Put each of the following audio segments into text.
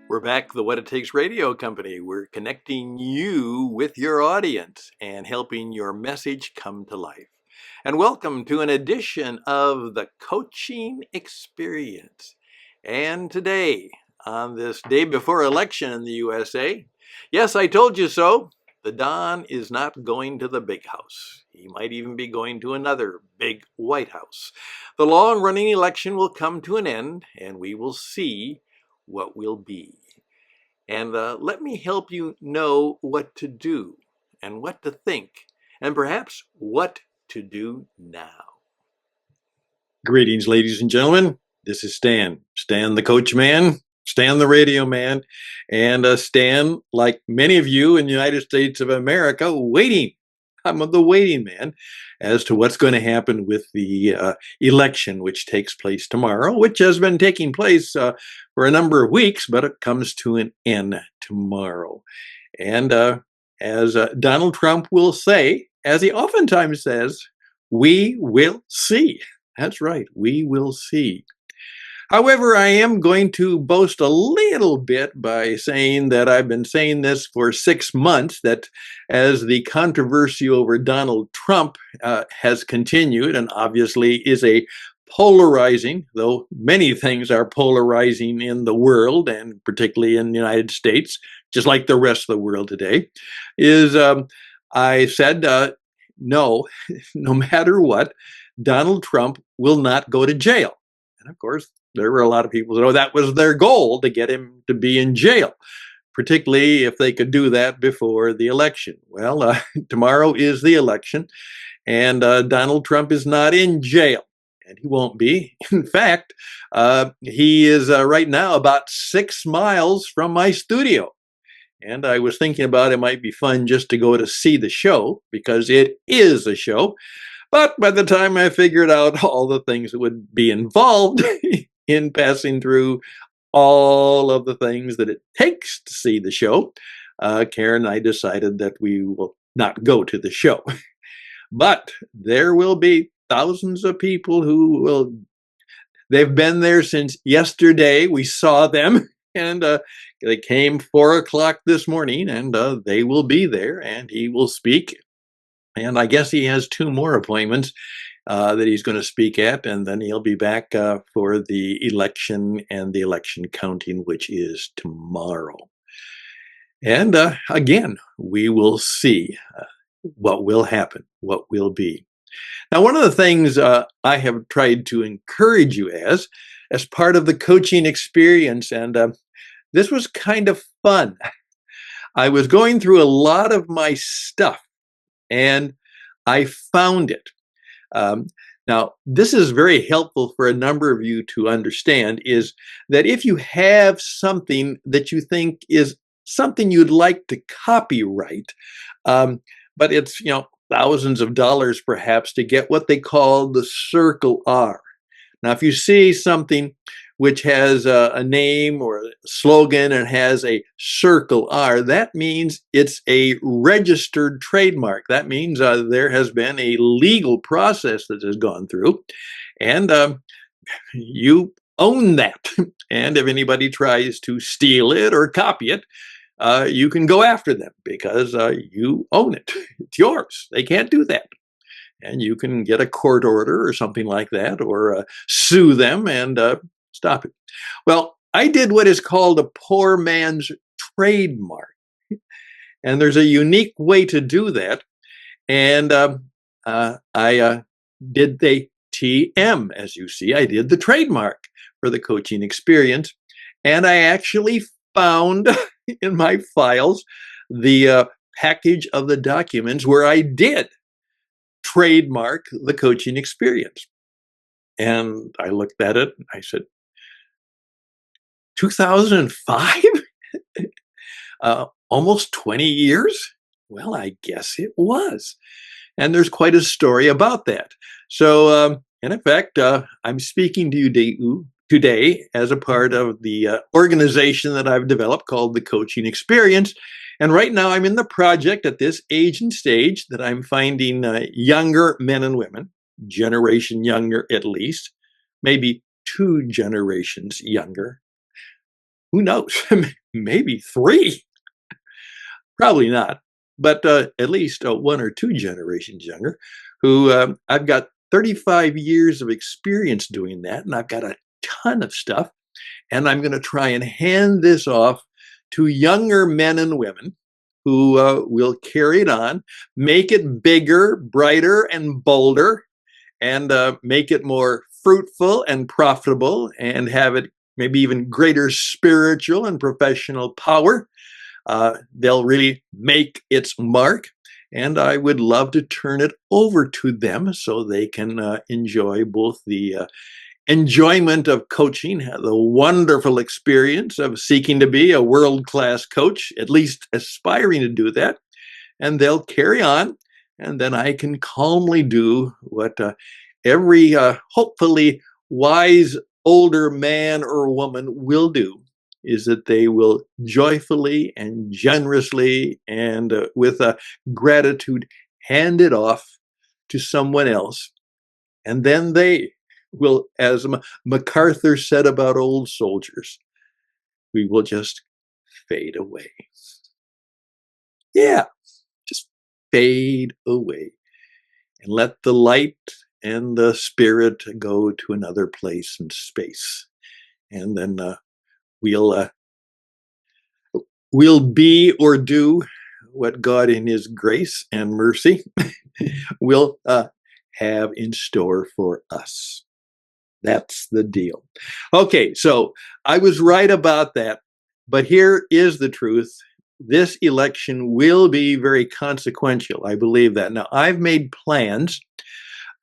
We're back, the What It Takes Radio Company. We're connecting you with your audience and helping your message come to life. And welcome to an edition of the Coaching Experience. And today, on this day before election in the USA, yes, I told you so, the Don is not going to the big house. He might even be going to another big White House. The long-running election will come to an end, and we will see what will be. And let me help you know what to do and what to think and perhaps what to do now. Greetings, ladies and gentlemen. This is Stan. Stan the Coach Man, Stan the Radio Man, and Stan, like many of you in the United States of America, waiting. I'm the waiting man as to what's going to happen with the election, which takes place tomorrow, which has been taking place for a number of weeks, but it comes to an end tomorrow. And as Donald Trump will say, as he oftentimes says, we will see. That's right, we will see. However, I am going to boast a little bit by saying that I've been saying this for 6 months, that as the controversy over Donald Trump has continued and obviously is a polarizing, though many things are polarizing in the world and particularly in the United States, just like the rest of the world today, is I said, no, no matter what, Donald Trump will not go to jail. And of course, there were a lot of people that, that was their goal, to get him to be in jail, particularly if they could do that before the election. Well, tomorrow is the election, and Donald Trump is not in jail, and he won't be. In fact, he is right now about 6 miles from my studio. And I was thinking about it might be fun just to go to see the show, because it is a show. But by the time I figured out all the things that would be involved in passing through all of the things that it takes to see the show, Karen and I decided that we will not go to the show. But there will be thousands of people who will, they've been there since yesterday. We saw them, and they came 4 o'clock this morning, and they will be there, and he will speak. And I guess he has 2 more appointments that he's going to speak at, and then he'll be back for the election and the election counting, which is tomorrow. And again, we will see what will happen, what will be. Now, one of the things I have tried to encourage you as part of the coaching experience, and this was kind of fun. I was going through a lot of my stuff, and I found it. Now, this is very helpful for a number of you to understand, is that if you have something that you think is something you'd like to copyright, but it's, thousands of dollars perhaps to get what they call the Circle R. Now, if you see something which has a name or a slogan and has a Circle R, that means it's a registered trademark. That means there has been a legal process that has gone through, and you own that. And if anybody tries to steal it or copy it, you can go after them because you own it. It's yours. They can't do that. And you can get a court order or something like that, or sue them and stop it. Well, I did what is called a poor man's trademark. And there's a unique way to do that. And I did the TM, as you see. I did the trademark for the coaching experience. And I actually found in my files the package of the documents where I did trademark the coaching experience. And I looked at it, I said, 2005? Almost 20 years? Well, I guess it was. And there's quite a story about that. So, and in fact, I'm speaking to you today as a part of the organization that I've developed called the Coaching Experience. And right now I'm in the project at this age and stage that I'm finding younger men and women, generation younger at least, maybe 2 generations younger. Who knows? Maybe 3. Probably not, but at least 1 or 2 generations younger, who I've got 35 years of experience doing that, and I've got a ton of stuff, and I'm going to try and hand this off to younger men and women who will carry it on, make it bigger, brighter, and bolder, and make it more fruitful and profitable, and have it maybe even greater spiritual and professional power. They'll really make its mark, and I would love to turn it over to them so they can enjoy both the enjoyment of coaching, the wonderful experience of seeking to be a world-class coach, at least aspiring to do that, and they'll carry on, and then I can calmly do what every hopefully wise older man or woman will do, is that they will joyfully and generously and with gratitude hand it off to someone else. And then they will, as MacArthur said about old soldiers, we will just fade away. Yeah, just fade away and let the light and the spirit go to another place and space. And then we'll be or do what God in his grace and mercy will have in store for us. That's the deal. Okay, so I was right about that, but here is the truth. This election will be very consequential. I believe that. Now, I've made plans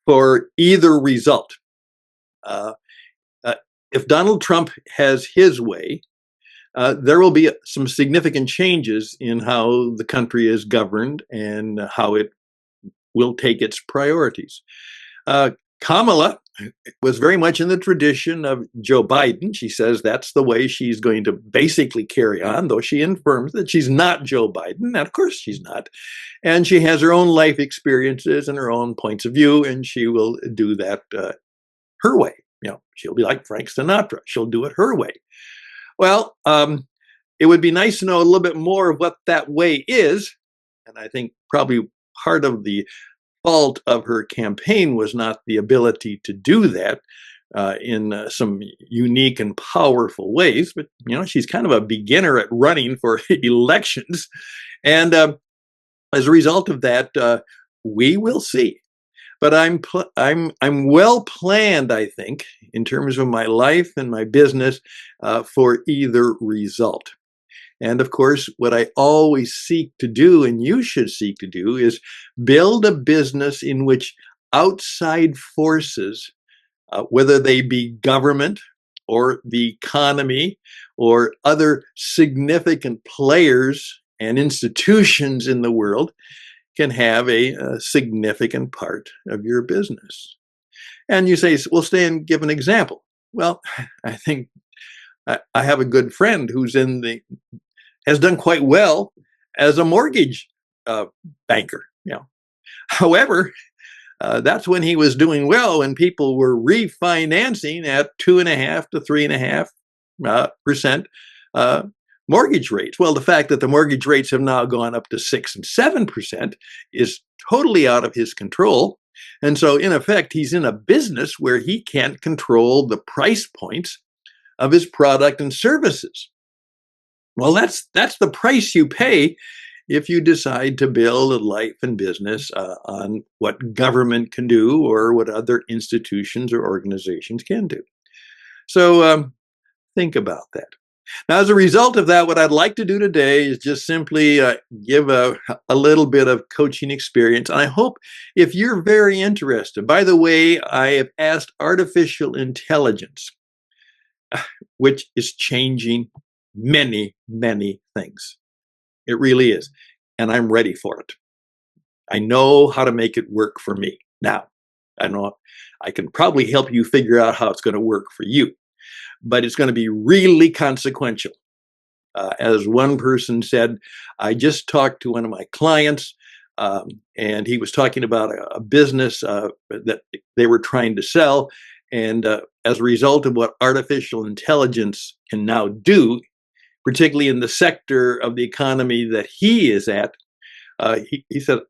for either result. If Donald Trump has his way, there will be some significant changes in how the country is governed and how it will take its priorities. Kamala was very much in the tradition of Joe Biden. She says that's the way she's going to basically carry on, though she affirms that she's not Joe Biden. And of course she's not. And she has her own life experiences and her own points of view, and she will do that her way. She'll be like Frank Sinatra. She'll do it her way. Well, it would be nice to know a little bit more of what that way is. And I think probably part of the fault of her campaign was not the ability to do that in some unique and powerful ways. But, she's kind of a beginner at running for elections. And as a result of that, we will see. But I'm well planned, I think, in terms of my life and my business for either result. And of course, what I always seek to do, and you should seek to do, is build a business in which outside forces, whether they be government or the economy or other significant players and institutions in the world, can have a significant part of your business. And you say, well, Stan, give an example. Well, I think I have a good friend who's has done quite well as a mortgage banker. However, that's when he was doing well, when people were refinancing at 2.5 to 3.5% mortgage rates. Well, the fact that the mortgage rates have now gone up to 6 and 7% is totally out of his control. And so, in effect, he's in a business where he can't control the price points of his product and services. Well, that's the price you pay if you decide to build a life and business on what government can do or what other institutions or organizations can do. So think about that. Now, as a result of that, what I'd like to do today is just simply give a little bit of coaching experience. And I hope if you're very interested, by the way, I have asked artificial intelligence, which is changing many, many things. It really is. And I'm ready for it. I know how to make it work for me. Now, I know I can probably help you figure out how it's going to work for you. But it's going to be really consequential. As one person said, I just talked to one of my clients, and he was talking about a business that they were trying to sell. And as a result of what artificial intelligence can now do, particularly in the sector of the economy that he is at, he said,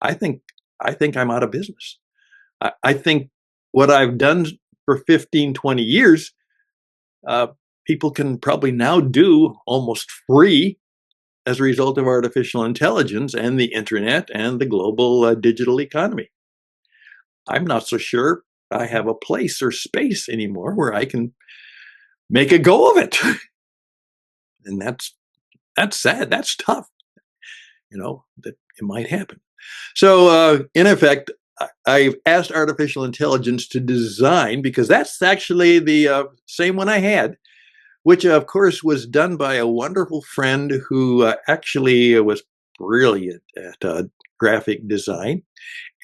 I think I think I'm out of business. I think what I've done for 15, 20 years, uh, people can probably now do almost free as a result of artificial intelligence and the internet and the global digital economy. I'm not so sure I have a place or space anymore where I can make a go of it. And that's sad. That's tough, that it might happen. So, in effect, I've asked artificial intelligence to design, because that's actually the same one I had, which of course was done by a wonderful friend who actually was brilliant at graphic design.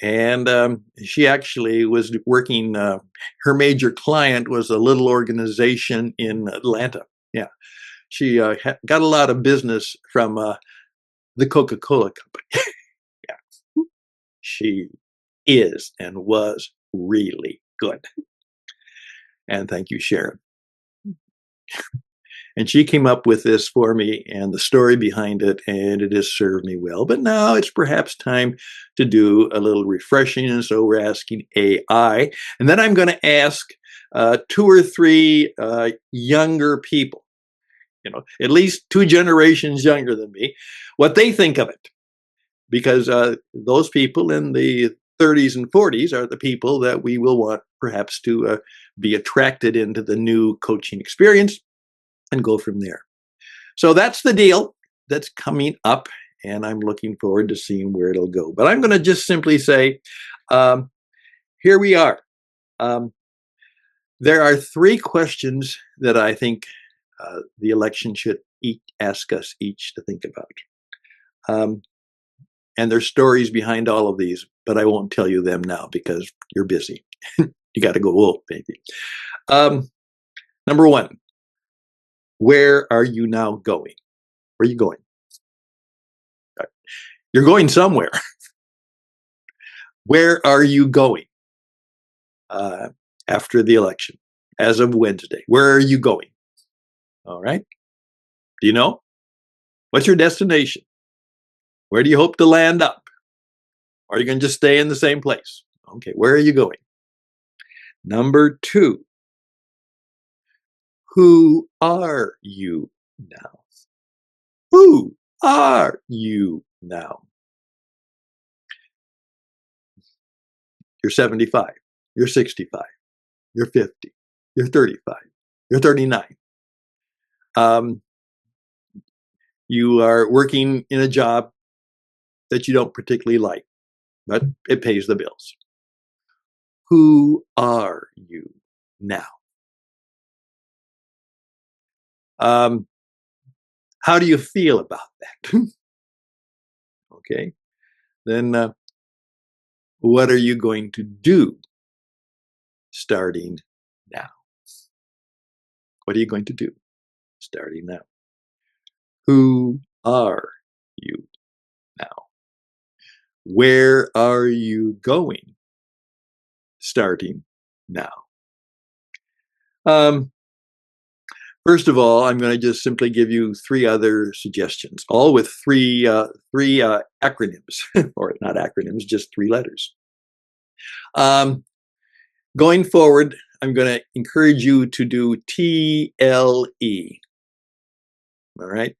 And she actually was working, her major client was a little organization in Atlanta. Yeah. She got a lot of business from the Coca-Cola company. Yeah. She is and was really good. And thank you, Sharon. And she came up with this for me and the story behind it, and it has served me well. But now it's perhaps time to do a little refreshing. And so we're asking AI. And then I'm going to ask two or three younger people, at least two generations younger than me, what they think of it. Because those people in the 30s and 40s are the people that we will want perhaps to be attracted into the new coaching experience and go from there. So that's the deal that's coming up, and I'm looking forward to seeing where it'll go. But I'm going to just simply say, here we are. There are three questions that I think the election should ask us each to think about. And there's stories behind all of these, but I won't tell you them now because you're busy. You got to go, oh, baby. Number one, where are you now going? Where are you going? You're going somewhere. Where are you going after the election, as of Wednesday? Where are you going? All right. Do you know? What's your destination? Where do you hope to land up? Or are you going to just stay in the same place? Okay, where are you going? Number two, who are you now? Who are you now? You're 75. You're 65. You're 50. You're 35. You're 39. You are working in a job that you don't particularly like, but it pays the bills. Who are you now? How do you feel about that? Okay. Then what are you going to do starting now? What are you going to do starting now? Who are you now? Where are you going starting now? First of all, I'm going to just simply give you three other suggestions, all with three acronyms, or not acronyms, just three letters. Going forward, I'm going to encourage you to do TLE. All right?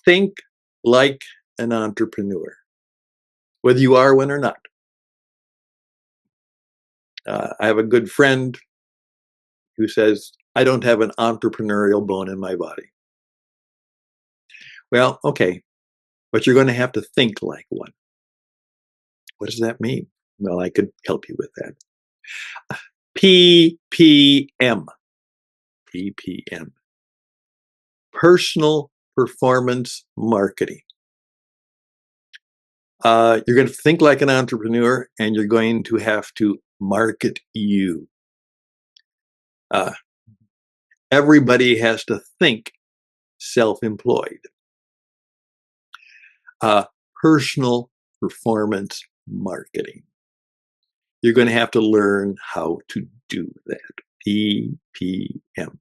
Think like an entrepreneur, whether you are one or not. I have a good friend who says, I don't have an entrepreneurial bone in my body. Well, okay, but you're going to have to think like one. What does that mean? Well, I could help you with that. PPM. PPM. Personal performance marketing. You're going to think like an entrepreneur, and you're going to have to market you. Everybody has to think self-employed. Personal performance marketing. You're going to have to learn how to do that. PPM.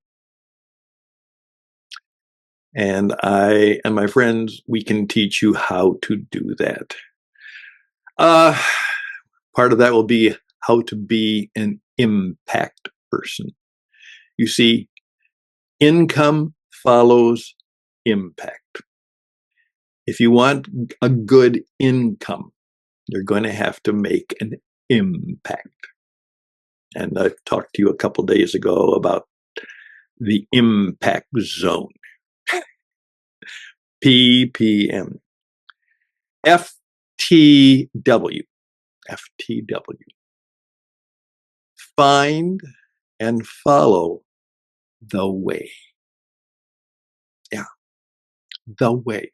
And I and my friends, we can teach you how to do that. Part of that will be how to be an impact person. You see, income follows impact. If you want a good income, you're going to have to make an impact. And I talked to you a couple days ago about the impact zone. PPM. FTW. FTW. Find and follow the way. Yeah, the way.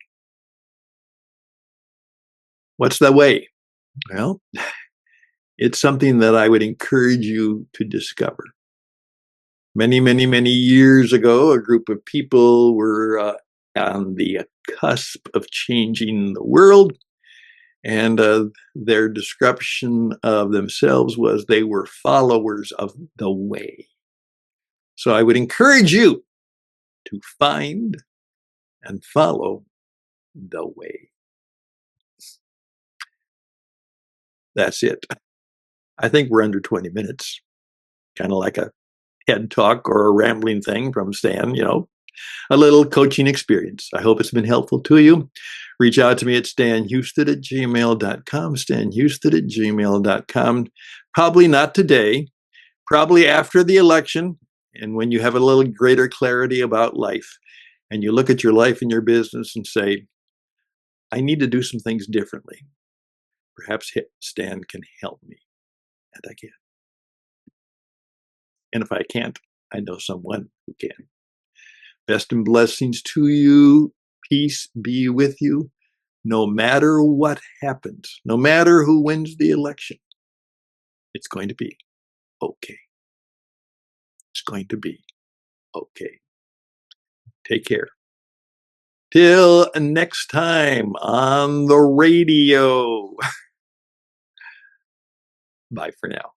What's the way? Well, it's something that I would encourage you to discover. Many, many, many years ago, a group of people were on the cusp of changing the world, and their description of themselves was they were followers of the way. So I would encourage you to find and follow the way. That's it. I think we're under 20 minutes, kind of like a TED talk or a rambling thing from Stan, a little coaching experience. I hope it's been helpful to you. Reach out to me at stanhouston@gmail.com, stanhouston@gmail.com. Probably not today, probably after the election, and when you have a little greater clarity about life, and you look at your life and your business and say, I need to do some things differently. Perhaps Stan can help me, and I can. And if I can't, I know someone who can. Best and blessings to you. Peace be with you. No matter what happens, no matter who wins the election, it's going to be okay. It's going to be okay. Take care. Till next time on the radio. Bye for now.